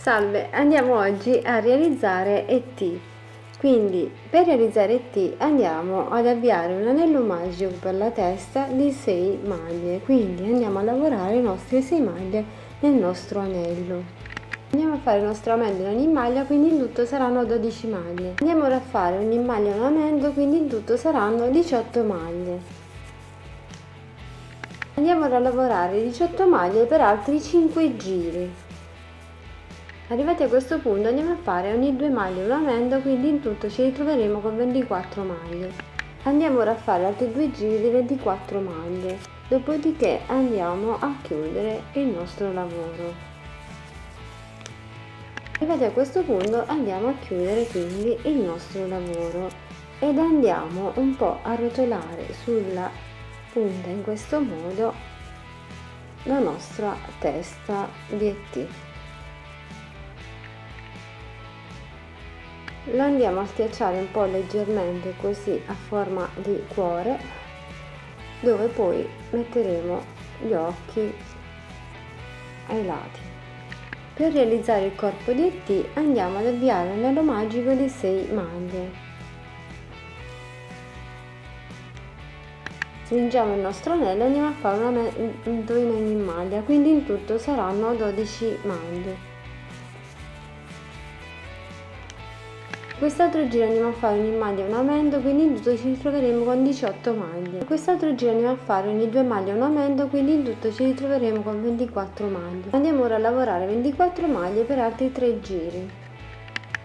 Salve, andiamo oggi a realizzare ET. Quindi per realizzare ET andiamo ad avviare un anello magico per la testa di 6 maglie. Quindi andiamo a lavorare le nostre 6 maglie nel nostro anello. Andiamo a fare il nostro aumento in ogni maglia, quindi in tutto saranno 12 maglie. Andiamo ora a fare ogni maglia un aumento, quindi in tutto saranno 18 maglie. Andiamo ora a lavorare 18 maglie per altri 5 giri. Arrivati a questo punto andiamo a fare ogni 2 maglie un aumento, quindi in tutto ci ritroveremo con 24 maglie. Andiamo ora a fare altri 2 giri di 24 maglie, dopodiché andiamo a chiudere il nostro lavoro. Arrivati a questo punto andiamo a chiudere quindi il nostro lavoro ed andiamo un po' a rotolare sulla punta in questo modo la nostra testa di ET. Lo andiamo a schiacciare un po' leggermente così a forma di cuore, dove poi metteremo gli occhi ai lati. Per realizzare il corpo di ET andiamo ad avviare l'anello magico di 6 maglie. Stringiamo il nostro anello e andiamo a fare un aumento in ogni maglia, quindi in tutto saranno 12 maglie. Quest'altro giro andiamo a fare ogni maglia un aumento, quindi in tutto ci ritroveremo con 18 maglie. Quest'altro giro andiamo a fare ogni 2 maglie un aumento, quindi in tutto ci ritroveremo con 24 maglie. Andiamo ora a lavorare 24 maglie per altri 3 giri.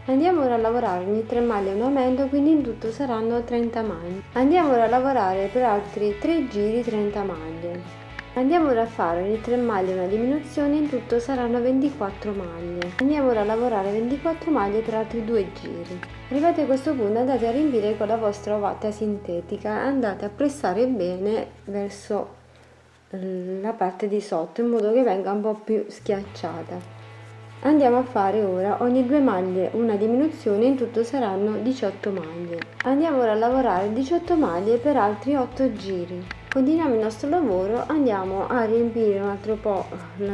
Andiamo ora a lavorare ogni 3 maglie un aumento, quindi in tutto saranno 30 maglie. Andiamo ora a lavorare per altri 3 giri 30 maglie. Andiamo ora a fare ogni 3 maglie una diminuzione, in tutto saranno 24 maglie. Andiamo ora a lavorare 24 maglie per altri 2 giri. Arrivati a questo punto andate a riempire con la vostra ovatta sintetica e andate a pressare bene verso la parte di sotto in modo che venga un po' più schiacciata. Andiamo a fare ora ogni 2 maglie una diminuzione, in tutto saranno 18 maglie. Andiamo ora a lavorare 18 maglie per altri 8 giri. Continuiamo il nostro lavoro, andiamo a riempire un altro po' il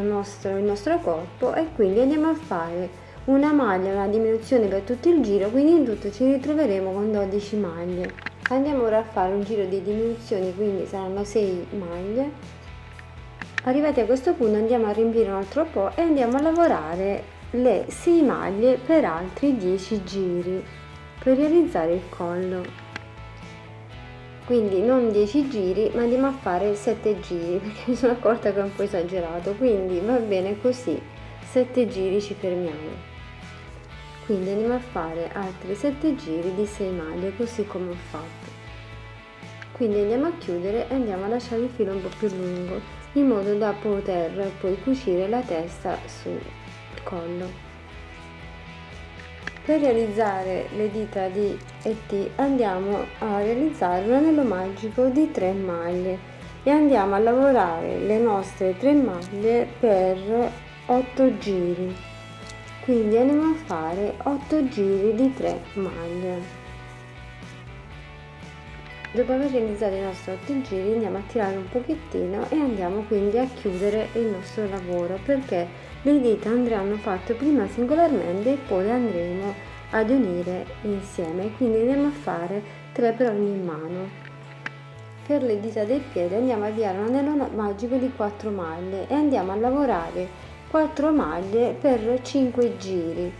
nostro corpo e quindi andiamo a fare una maglia, una diminuzione per tutto il giro, quindi in tutto ci ritroveremo con 12 maglie. Andiamo ora a fare un giro di diminuzioni, quindi saranno 6 maglie. Arrivati a questo punto andiamo a riempire un altro po' e andiamo a lavorare le 6 maglie per altri 10 giri per realizzare il collo. Quindi non 10 giri, ma andiamo a fare 7 giri, perché mi sono accorta che è un po' esagerato, quindi va bene così, 7 giri ci fermiamo. Quindi andiamo a fare altri 7 giri di 6 maglie, così come ho fatto. Quindi andiamo a chiudere e andiamo a lasciare il filo un po' più lungo, in modo da poter poi cucire la testa sul collo. Per realizzare le dita di ET andiamo a realizzare un anello magico di 3 maglie e andiamo a lavorare le nostre 3 maglie per 8 giri. Quindi andiamo a fare 8 giri di 3 maglie. Dopo aver realizzato i nostri 8 giri andiamo a tirare un pochettino e andiamo quindi a chiudere il nostro lavoro, perché le dita andranno fatte prima singolarmente e poi le andremo ad unire insieme, quindi andiamo a fare 3 per ogni mano. Per le dita del piede andiamo a avviare un anello magico di 4 maglie e andiamo a lavorare 4 maglie per 5 giri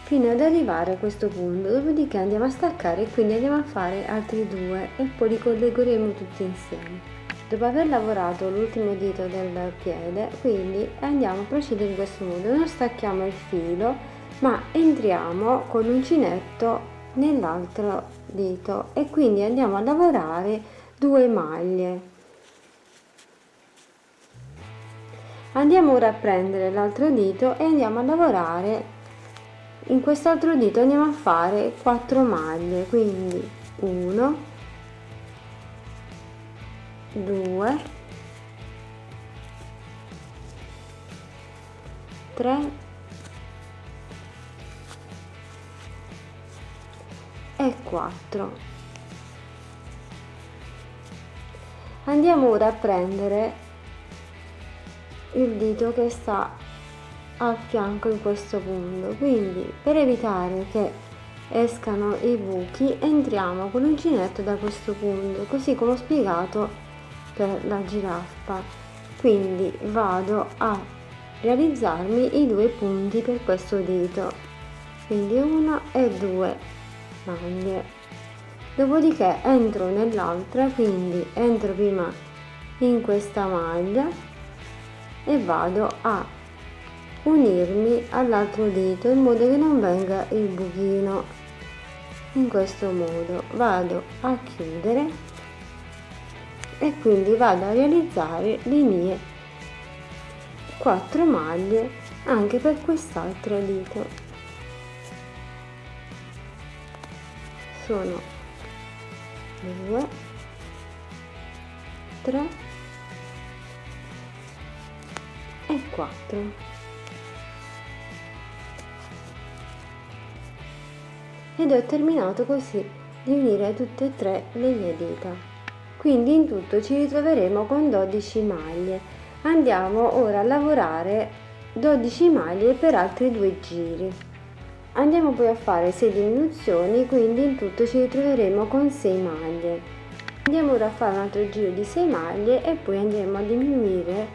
fino ad arrivare a questo punto, dopodiché andiamo a staccare e quindi andiamo a fare altri 2 e poi li collegheremo tutti insieme. Dopo aver lavorato l'ultimo dito del piede, quindi andiamo a procedere in questo modo: non stacchiamo il filo, ma entriamo con l'uncinetto nell'altro dito e quindi andiamo a lavorare 2 maglie. Andiamo ora a prendere l'altro dito e andiamo a lavorare in quest'altro dito, andiamo a fare 4 maglie, quindi 1, 2, 3 e 4. Andiamo ora a prendere il dito che sta al fianco in questo punto, quindi per evitare che escano i buchi entriamo con l'uncinetto da questo punto, così come ho spiegato per la giraffa. Quindi vado a realizzarmi i 2 punti per questo dito, quindi 1 e 2 maglie, dopodiché entro nell'altra, quindi entro prima in questa maglia e vado a unirmi all'altro dito in modo che non venga il buchino. In questo modo vado a chiudere e quindi vado a realizzare le mie 4 maglie anche per quest'altro dito. Sono 2, 3 e 4. Ed ho terminato così di unire tutte e 3 le mie dita. Quindi in tutto ci ritroveremo con 12 maglie. Andiamo ora a lavorare 12 maglie per altri 2 giri. Andiamo poi a fare 6 diminuzioni, quindi in tutto ci ritroveremo con 6 maglie. Andiamo ora a fare un altro giro di 6 maglie e poi andremo a diminuire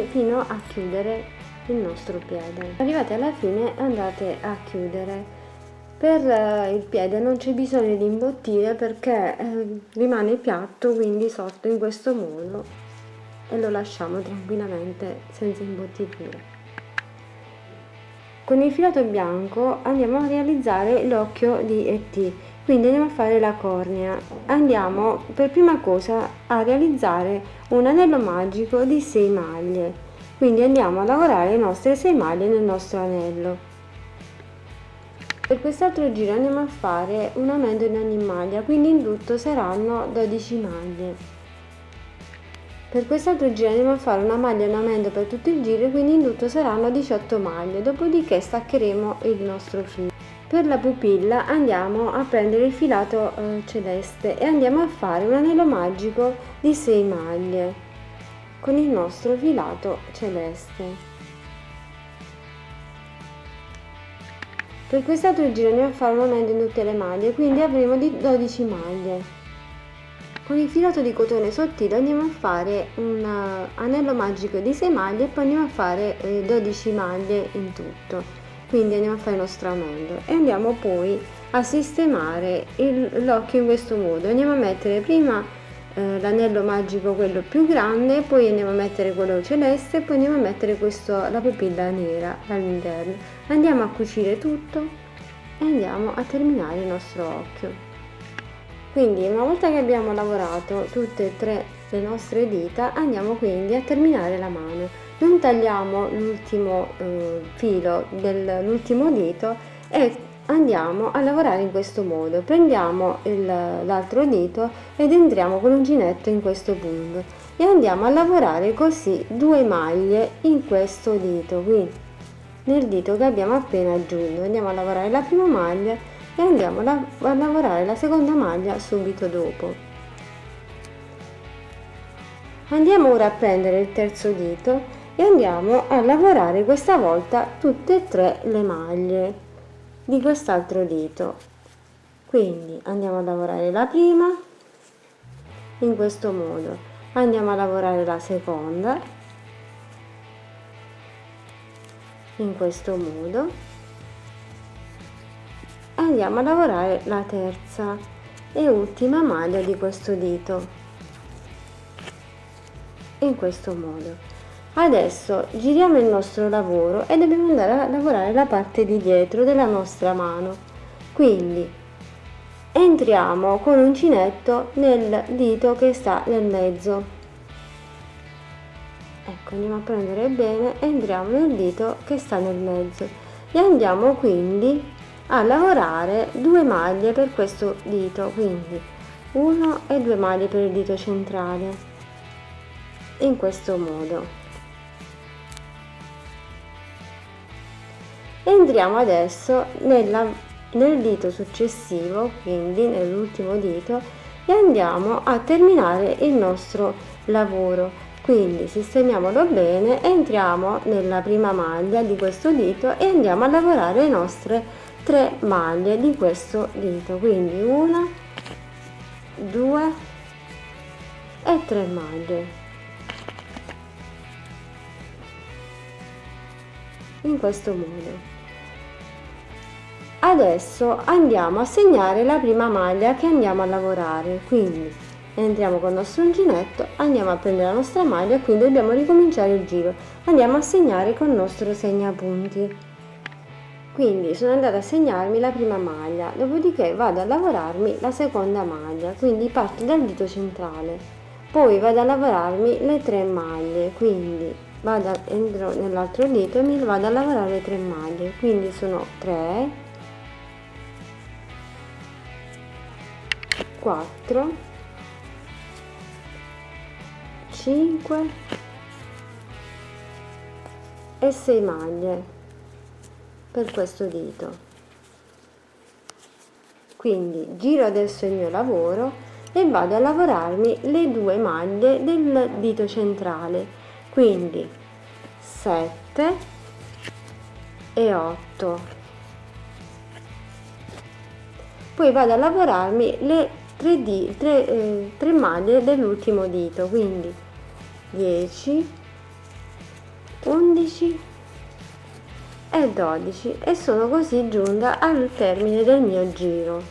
fino a chiudere il nostro piede. Arrivati alla fine andate a chiudere. Per il piede non c'è bisogno di imbottire perché rimane piatto, quindi sotto in questo modo, e lo lasciamo tranquillamente senza imbottiture. Con il filato bianco andiamo a realizzare l'occhio di E.T., quindi andiamo a fare la cornea. Andiamo per prima cosa a realizzare un anello magico di 6 maglie, quindi andiamo a lavorare le nostre 6 maglie nel nostro anello. Per quest'altro giro andiamo a fare un aumento in ogni maglia, quindi in tutto saranno 12 maglie. Per quest'altro giro andiamo a fare una maglia e un aumento per tutto il giro, quindi in tutto saranno 18 maglie, dopodiché staccheremo il nostro filo. Per la pupilla andiamo a prendere il filato celeste e andiamo a fare un anello magico di 6 maglie con il nostro filato celeste. Per quest'altro giro andiamo a fare un aumento in tutte le maglie, quindi avremo 12 maglie. Con il filato di cotone sottile andiamo a fare un anello magico di 6 maglie e poi andiamo a fare 12 maglie in tutto. Quindi andiamo a fare il nostro aumento e andiamo poi a sistemare l'occhio in questo modo. Andiamo a mettere prima l'anello magico, quello più grande, poi andiamo a mettere quello celeste e poi andiamo a mettere la pupilla nera all'interno. Andiamo a cucire tutto e andiamo a terminare il nostro occhio. Quindi una volta che abbiamo lavorato tutte e 3 le nostre dita andiamo quindi a terminare la mano. Non tagliamo l'ultimo filo dell'ultimo dito e andiamo a lavorare in questo modo. Prendiamo l'altro dito ed entriamo con l'uncinetto in questo punto e andiamo a lavorare così 2 maglie in questo dito qui, nel dito che abbiamo appena aggiunto. Andiamo a lavorare la prima maglia e andiamo a lavorare la seconda maglia subito dopo. Andiamo ora a prendere il terzo dito e andiamo a lavorare questa volta tutte e 3 le maglie di quest'altro dito. Quindi andiamo a lavorare la prima in questo modo, andiamo a lavorare la seconda in questo modo, andiamo a lavorare la terza e ultima maglia di questo dito in questo modo. Adesso giriamo il nostro lavoro e dobbiamo andare a lavorare la parte di dietro della nostra mano, quindi entriamo con l'uncinetto nel dito che sta nel mezzo. Ecco, andiamo a prendere bene e entriamo nel dito che sta nel mezzo e andiamo quindi a lavorare 2 maglie per questo dito, quindi 1 e 2 maglie per il dito centrale in questo modo. Entriamo adesso nel dito successivo, quindi nell'ultimo dito, e andiamo a terminare il nostro lavoro. quindi sistemiamolo bene, entriamo nella prima maglia di questo dito e andiamo a lavorare le nostre 3 maglie di questo dito, quindi 1, 2 e 3 maglie in questo modo. Adesso andiamo a segnare la prima maglia che andiamo a lavorare, quindi entriamo con il nostro uncinetto, andiamo a prendere la nostra maglia, quindi dobbiamo ricominciare il giro, andiamo a segnare con il nostro segnapunti. Quindi sono andata a segnarmi la prima maglia, dopodiché vado a lavorarmi la seconda maglia, quindi parto dal dito centrale, poi vado a lavorarmi le 3 maglie, quindi entro nell'altro dito e mi vado a lavorare le 3 maglie, quindi sono 3, 4, 5 e 6 maglie per questo dito. Quindi giro adesso il mio lavoro e vado a lavorarmi le 2 maglie del dito centrale, quindi 7 e 8. Poi vado a lavorarmi le 3 maglie dell'ultimo dito, quindi 10, 11 e 12 e sono così giunta al termine del mio giro.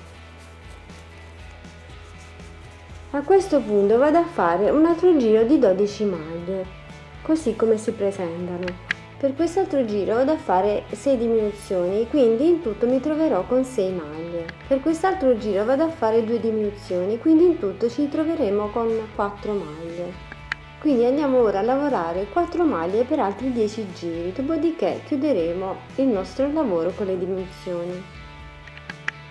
A questo punto vado a fare un altro giro di 12 maglie, così come si presentano. Per quest'altro giro vado a fare 6 diminuzioni, quindi in tutto mi troverò con 6 maglie. Per quest'altro giro vado a fare 2 diminuzioni, quindi in tutto ci troveremo con 4 maglie. Quindi andiamo ora a lavorare 4 maglie per altri 10 giri, dopodiché chiuderemo il nostro lavoro con le diminuzioni.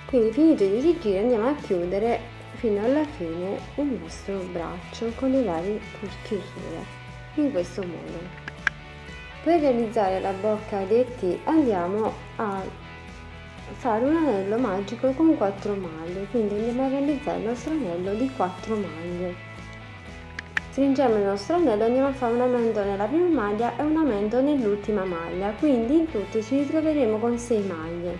Quindi finito i 10 giri andiamo a chiudere fino alla fine il nostro braccio con le varie chiusure, in questo modo. Per realizzare la bocca dei T andiamo a fare un anello magico con 4 maglie, quindi andiamo a realizzare il nostro anello di 4 maglie. Stringiamo il nostro anello e andiamo a fare un aumento nella prima maglia e un aumento nell'ultima maglia, quindi in tutto ci ritroveremo con 6 maglie.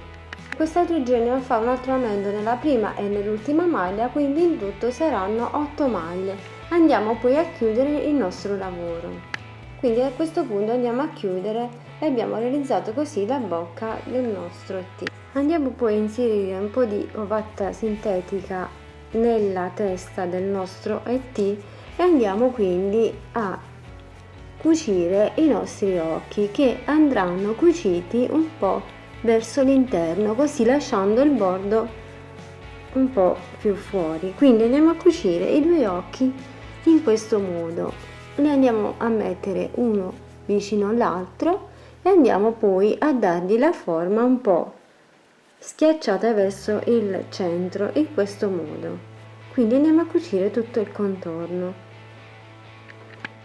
Quest'altro giro andiamo a fare un altro aumento nella prima e nell'ultima maglia, quindi in tutto saranno 8 maglie. Andiamo poi a chiudere il nostro lavoro. Quindi a questo punto andiamo a chiudere e abbiamo realizzato così la bocca del nostro T. Andiamo poi a inserire un po' di ovatta sintetica nella testa del nostro ET e andiamo quindi a cucire i nostri occhi, che andranno cuciti un po' verso l'interno, così lasciando il bordo un po' più fuori. Quindi andiamo a cucire i 2 occhi in questo modo. Li andiamo a mettere uno vicino all'altro e andiamo poi a dargli la forma un po' schiacciata verso il centro, in questo modo. Quindi andiamo a cucire tutto il contorno.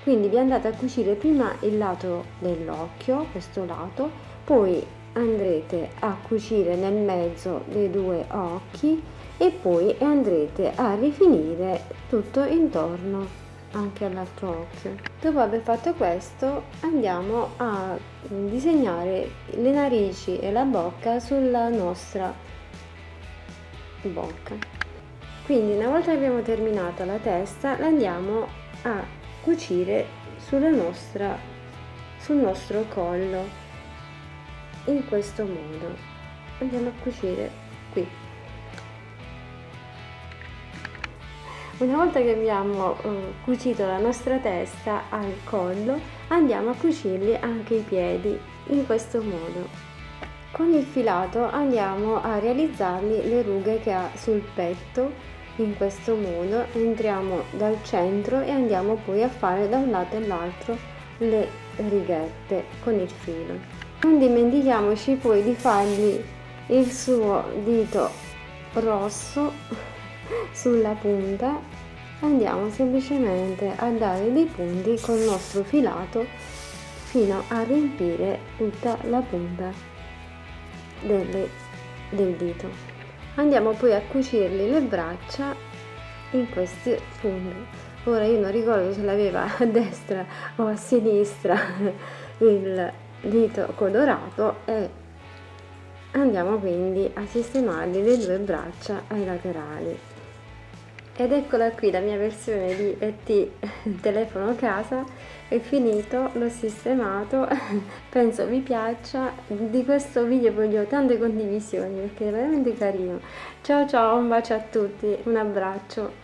Quindi vi andate a cucire prima il lato dell'occhio, questo lato, poi andrete a cucire nel mezzo dei 2 occhi e poi andrete a rifinire tutto intorno anche all'altro occhio. Dopo aver fatto questo andiamo a disegnare le narici e la bocca sulla nostra bocca. Quindi una volta che abbiamo terminato la testa la andiamo a cucire sul nostro collo, in questo modo. Andiamo a cucire qui. Una volta che abbiamo cucito la nostra testa al collo, andiamo a cucirli anche i piedi, in questo modo. Con il filato andiamo a realizzarli le rughe che ha sul petto, in questo modo. Entriamo dal centro e andiamo poi a fare da un lato e l'altro le righette con il filo. Non dimentichiamoci poi di fargli il suo dito rosso sulla punta. Andiamo semplicemente a dare dei punti col nostro filato fino a riempire tutta la punta del dito. Andiamo poi a cucirli le braccia in questi punti. Ora io non ricordo se l'aveva a destra o a sinistra il dito colorato, e andiamo quindi a sistemargli le due braccia ai laterali. Ed eccola qui la mia versione di ET telefono casa, è finito, l'ho sistemato, penso vi piaccia. Di questo video voglio tante condivisioni perché è veramente carino. Ciao ciao, un bacio a tutti, un abbraccio.